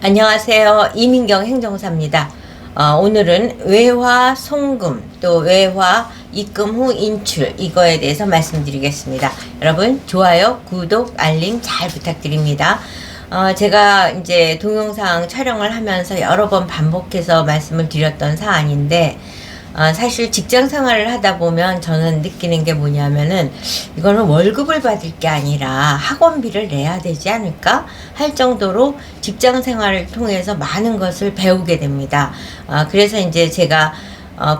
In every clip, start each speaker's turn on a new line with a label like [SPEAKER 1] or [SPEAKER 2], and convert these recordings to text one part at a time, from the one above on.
[SPEAKER 1] 안녕하세요. 이민경 행정사입니다. 오늘은 외화 송금 또 외화 입금 후 인출 이거에 대해서 말씀드리겠습니다. 여러분 좋아요, 구독, 알림 잘 부탁드립니다. 제가 이제 동영상 촬영을 하면서 여러 번 반복해서 말씀을 드렸던 사안인데 사실 직장 생활을 하다 보면 저는 느끼는 게 뭐냐면은 이거는 월급을 받을 게 아니라 학원비를 내야 되지 않을까 할 정도로 직장 생활을 통해서 많은 것을 배우게 됩니다. 그래서 이제 제가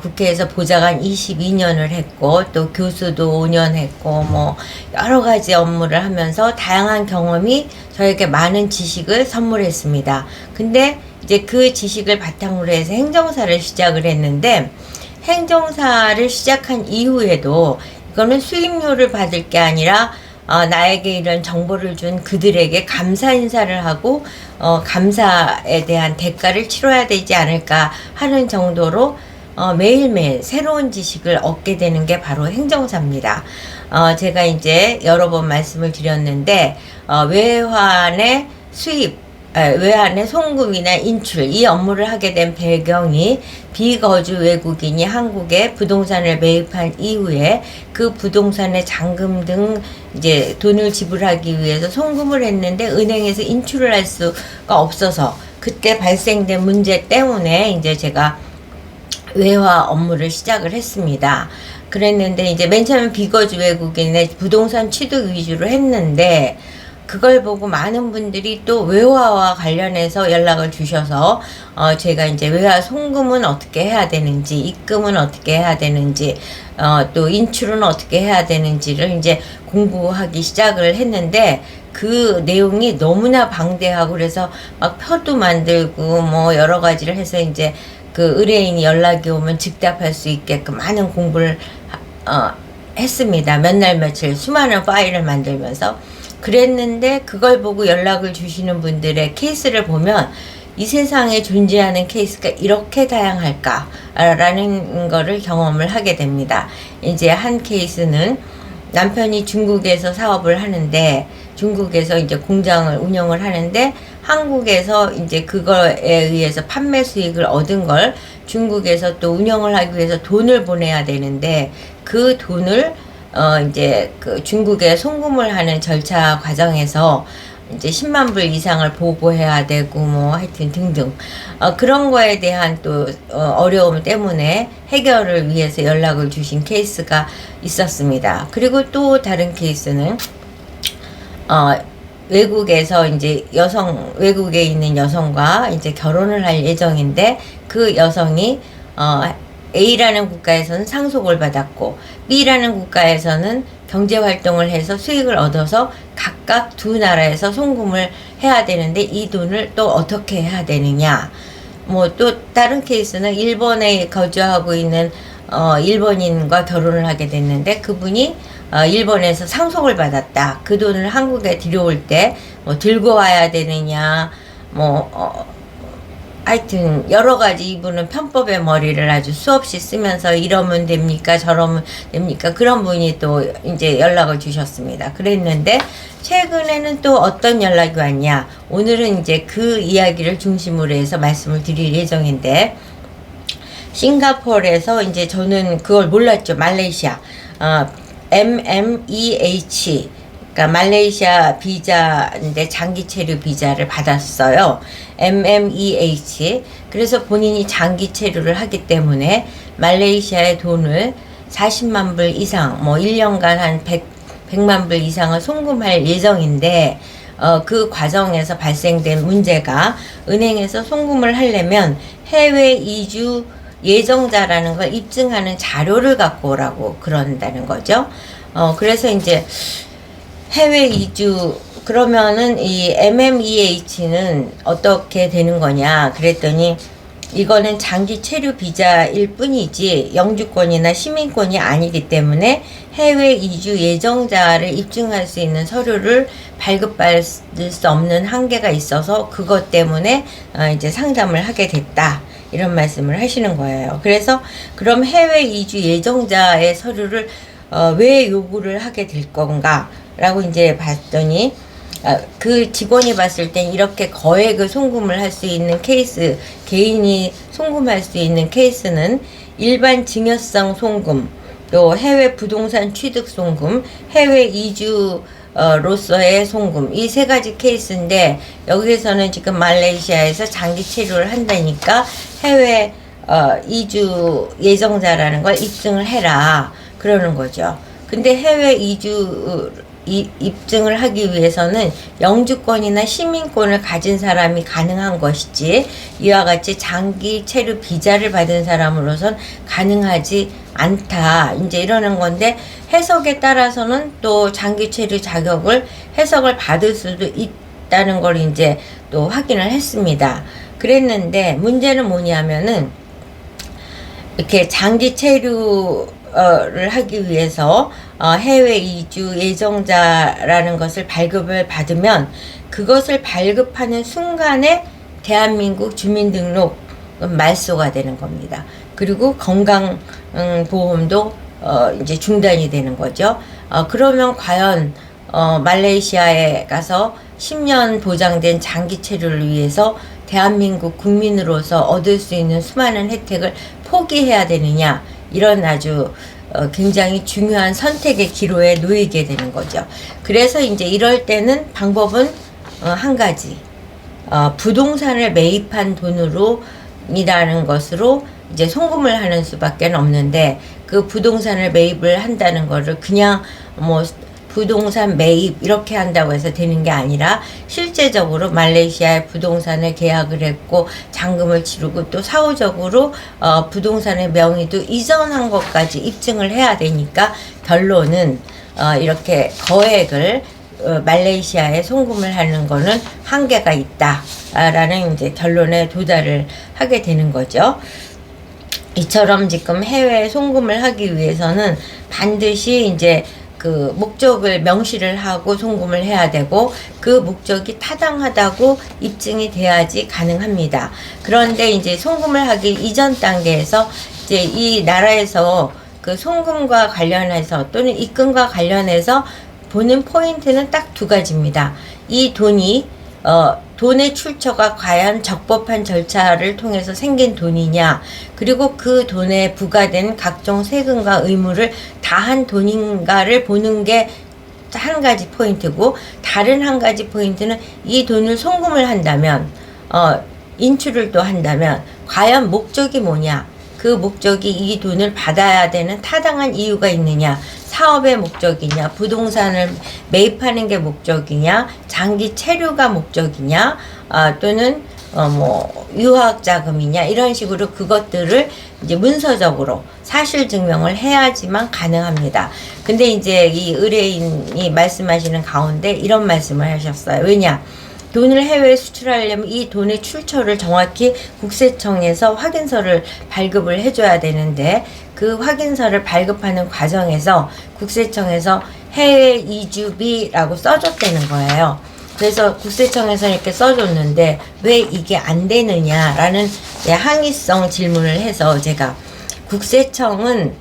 [SPEAKER 1] 국회에서 보좌관 22년을 했고 또 교수도 5년 했고 뭐 여러 가지 업무를 하면서 다양한 경험이 저에게 많은 지식을 선물했습니다. 근데 이제 그 지식을 바탕으로 해서 행정사를 시작을 했는데 행정사를 시작한 이후에도 이거는 수임료를 받을 게 아니라 나에게 이런 정보를 준 그들에게 감사 인사를 하고 감사에 대한 대가를 치러야 되지 않을까 하는 정도로 매일매일 새로운 지식을 얻게 되는 게 바로 행정사입니다. 제가 이제 여러 번 말씀을 드렸는데 외환의 수입 외환의 송금이나 인출 이 업무를 하게 된 배경이 비거주 외국인이 한국에 부동산을 매입한 이후에 그 부동산의 잔금 등 이제 돈을 지불하기 위해서 송금을 했는데 은행에서 인출을 할 수가 없어서 그때 발생된 문제 때문에 이제 제가 외화 업무를 시작을 했습니다. 그랬는데 이제 맨 처음에 비거주 외국인의 부동산 취득 위주로 했는데 그걸 보고 많은 분들이 또 외화와 관련해서 연락을 주셔서 제가 이제 외화 송금은 어떻게 해야 되는지, 입금은 어떻게 해야 되는지, 또 인출은 어떻게 해야 되는지를 이제 공부하기 시작을 했는데 그 내용이 너무나 방대하고 그래서 막 표도 만들고 뭐 여러 가지를 해서 이제 그 의뢰인이 연락이 오면 즉답할 수 있게끔 많은 공부를 했습니다. 몇 날 며칠 수많은 파일을 만들면서 그랬는데 그걸 보고 연락을 주시는 분들의 케이스를 보면 이 세상에 존재하는 케이스가 이렇게 다양할까 라는 거를 경험을 하게 됩니다. 이제 한 케이스는 남편이 중국에서 사업을 하는데 중국에서 이제 공장을 운영을 하는데 한국에서 이제 그거에 의해서 판매 수익을 얻은 걸 중국에서 또 운영을 하기 위해서 돈을 보내야 되는데 그 돈을 이제 그 중국에 송금을 하는 절차 과정에서 이제 10만 불 이상을 보고해야 되고 뭐 하여튼 등등 그런 거에 대한 또 어려움 때문에 해결을 위해서 연락을 주신 케이스가 있었습니다. 그리고 또 다른 케이스는 외국에서 이제 외국에 있는 여성과 이제 결혼을 할 예정인데 그 여성이 A라는 국가에서는 상속을 받았고 B라는 국가에서는 경제활동을 해서 수익을 얻어서 각각 두 나라에서 송금을 해야 되는데 이 돈을 또 어떻게 해야 되느냐. 뭐 또 다른 케이스는 일본에 거주하고 있는 일본인과 결혼을 하게 됐는데 그분이 일본에서 상속을 받았다. 그 돈을 한국에 들여올 때 뭐 들고 와야 되느냐 하여튼 여러 가지 이분은 편법의 머리를 아주 수없이 쓰면서 이러면 됩니까 저러면 됩니까 그런 분이 또 이제 연락을 주셨습니다. 그랬는데 최근에는 또 어떤 연락이 왔냐, 오늘은 이제 그 이야기를 중심으로 해서 말씀을 드릴 예정인데 싱가포르에서 이제 저는 그걸 몰랐죠. 말레이시아 MMEH 그러니까 말레이시아 비자인데 장기 체류 비자를 받았어요. MMEH. 그래서 본인이 장기 체류를 하기 때문에 말레이시아의 돈을 40만 불 이상, 뭐 1년간 한 100만 불 이상을 송금할 예정인데 그 과정에서 발생된 문제가 은행에서 송금을 하려면 해외 이주 예정자라는 걸 입증하는 자료를 갖고 오라고 그런다는 거죠. 그래서 이제 해외 이주 그러면은 이 MMEH는 어떻게 되는 거냐 그랬더니 이거는 장기 체류 비자일 뿐이지 영주권이나 시민권이 아니기 때문에 해외 이주 예정자를 입증할 수 있는 서류를 발급받을 수 없는 한계가 있어서 그것 때문에 이제 상담을 하게 됐다. 이런 말씀을 하시는 거예요. 그래서 그럼 해외 이주 예정자의 서류를 왜 요구를 하게 될 건가? 라고 이제 봤더니 그 직원이 봤을 땐 이렇게 거액의 송금을 할 수 있는 케이스, 개인이 송금할 수 있는 케이스는 일반 증여성 송금, 또 해외 부동산 취득 송금, 해외 이주로서의 송금, 이 세 가지 케이스인데, 여기에서는 지금 말레이시아에서 장기 체류를 한다니까 해외 이주 예정자라는 걸 입증을 해라 그러는 거죠. 근데 해외 이주 입증을 하기 위해서는 영주권이나 시민권을 가진 사람이 가능한 것이지, 이와 같이 장기 체류 비자를 받은 사람으로선 가능하지 않다, 이제 이러는 건데, 해석에 따라서는 또 장기 체류 자격을 해석을 받을 수도 있다는 걸 이제 또 확인을 했습니다. 그랬는데 문제는 뭐냐면은, 이렇게 장기 체류를 하기 위해서 해외 이주 예정자라는 것을 발급을 받으면, 그것을 발급하는 순간에 대한민국 주민등록은 말소가 되는 겁니다. 그리고 건강보험도 이제 중단이 되는 거죠. 그러면 과연 말레이시아에 가서 10년 보장된 장기 체류를 위해서 대한민국 국민으로서 얻을 수 있는 수많은 혜택을 포기해야 되느냐, 이런 아주 굉장히 중요한 선택의 기로에 놓이게 되는 거죠. 그래서 이제 이럴 때는 방법은 한 가지, 부동산을 매입한 돈으로 이라는 것으로 이제 송금을 하는 수밖에 없는데, 그 부동산을 매입을 한다는 거를 그냥 뭐 부동산 매입 이렇게 한다고 해서 되는 게 아니라, 실제적으로 말레이시아에 부동산을 계약을 했고 잔금을 치르고 또 사후적으로 부동산의 명의도 이전한 것까지 입증을 해야 되니까, 결론은 이렇게 거액을 말레이시아에 송금을 하는 거는 한계가 있다라는 이제 결론에 도달을 하게 되는 거죠. 이처럼 지금 해외 송금을 하기 위해서는 반드시 이제 그 목적을 명시를 하고 송금을 해야 되고, 그 목적이 타당하다고 입증이 돼야지 가능합니다. 그런데 이제 송금을 하기 이전 단계에서 이제 이 나라에서 그 송금과 관련해서 또는 입금과 관련해서 보는 포인트는 딱 두 가지입니다. 이 돈이 돈의 출처가 과연 적법한 절차를 통해서 생긴 돈이냐, 그리고 그 돈에 부과된 각종 세금과 의무를 다한 돈인가를 보는 게 한 가지 포인트고, 다른 한 가지 포인트는 이 돈을 송금을 한다면, 인출을 또 한다면 과연 목적이 뭐냐, 그 목적이 이 돈을 받아야 되는 타당한 이유가 있느냐, 사업의 목적이냐, 부동산을 매입하는 게 목적이냐, 장기 체류가 목적이냐, 또는 뭐 유학 자금이냐, 이런 식으로 그것들을 이제 문서적으로 사실 증명을 해야지만 가능합니다. 근데 이제 이 의뢰인이 말씀하시는 가운데 이런 말씀을 하셨어요. 왜냐? 돈을 해외에 수출하려면 이 돈의 출처를 정확히 국세청에서 확인서를 발급을 해줘야 되는데, 그 확인서를 발급하는 과정에서 국세청에서 해외 이주비라고 써줬다는 거예요. 그래서 국세청에서 이렇게 써줬는데 왜 이게 안 되느냐라는 항의성 질문을 해서, 제가 국세청은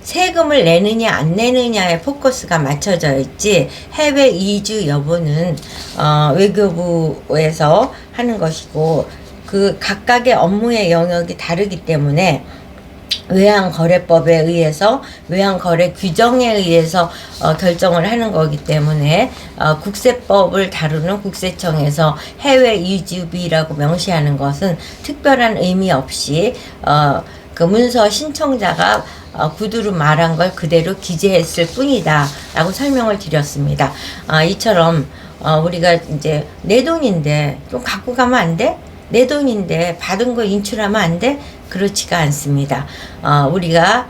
[SPEAKER 1] 세금을 내느냐 안 내느냐에 포커스가 맞춰져 있지, 해외 이주 여부는 외교부에서 하는 것이고, 그 각각의 업무의 영역이 다르기 때문에 외환거래법에 의해서, 외환거래 규정에 의해서 결정을 하는 거기 때문에, 국세법을 다루는 국세청에서 해외 이주비라고 명시하는 것은 특별한 의미 없이 그 문서 신청자가 구두로 말한 걸 그대로 기재했을 뿐이다 라고 설명을 드렸습니다. 이처럼 우리가 이제 내 돈인데 좀 갖고 가면 안 돼? 내 돈인데 받은 거 인출하면 안 돼? 그렇지가 않습니다. 우리가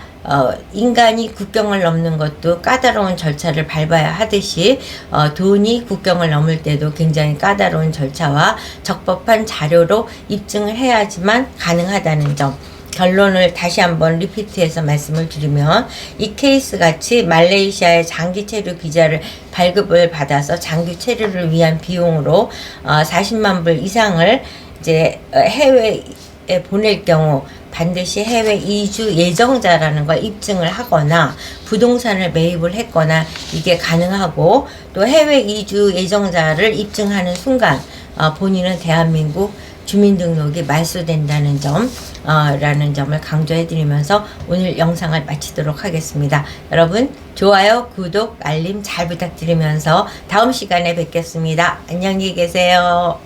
[SPEAKER 1] 인간이 국경을 넘는 것도 까다로운 절차를 밟아야 하듯이, 돈이 국경을 넘을 때도 굉장히 까다로운 절차와 적법한 자료로 입증을 해야지만 가능하다는 점, 결론을 다시 한번 리피트해서 말씀을 드리면, 이 케이스 같이 말레이시아의 장기 체류 비자를 발급을 받아서 장기 체류를 위한 비용으로 40만 불 이상을 이제 해외 보낼 경우 반드시 해외 이주 예정자라는 걸 입증을 하거나 부동산을 매입을 했거나 이게 가능하고, 또 해외 이주 예정자를 입증하는 순간 본인은 대한민국 주민등록이 말소된다는 라는 점을 강조해 드리면서 오늘 영상을 마치도록 하겠습니다. 여러분 좋아요, 구독, 알림 잘 부탁드리면서 다음 시간에 뵙겠습니다. 안녕히 계세요.